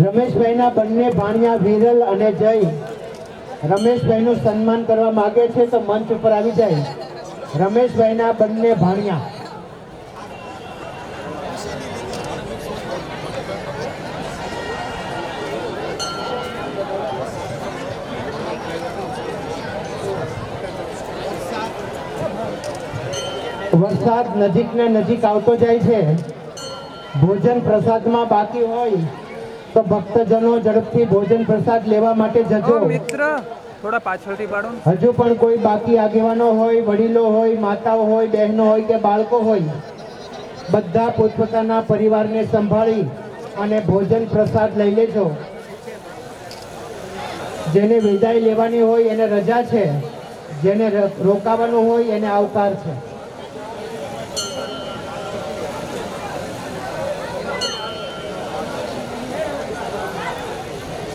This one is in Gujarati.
રમેશભાઈના બંને ભાણિયા વિરલ અને જય રમેશભાઈનું સન્માન કરવા માંગે છે તો મંચ ઉપર આવી જાય. રમેશભાઈના બંને ભાણિયા. વરસાદ નજીક ને નજીક આવતો જાય છે. ભોજન પ્રસાદમાં બાકી હોય તો ભક્તજનો ઝડપથી ભોજન પ્રસાદ લેવા માટે જજો. મિત્ર થોડા પાછળથી પાડો. હજુ પણ કોઈ બાકી આગેવાનો હોય, વડીલો હોય, માતાઓ હોય, બહેનો હોય કે બાળકો હોય, બધા પોતપોતાના પરિવારને સંભાળી અને ભોજન પ્રસાદ લઈ લેજો. જેને વિદાય લેવાની હોય એને રજા છે, જેને રોકાવાનું હોય એને આવકાર છે.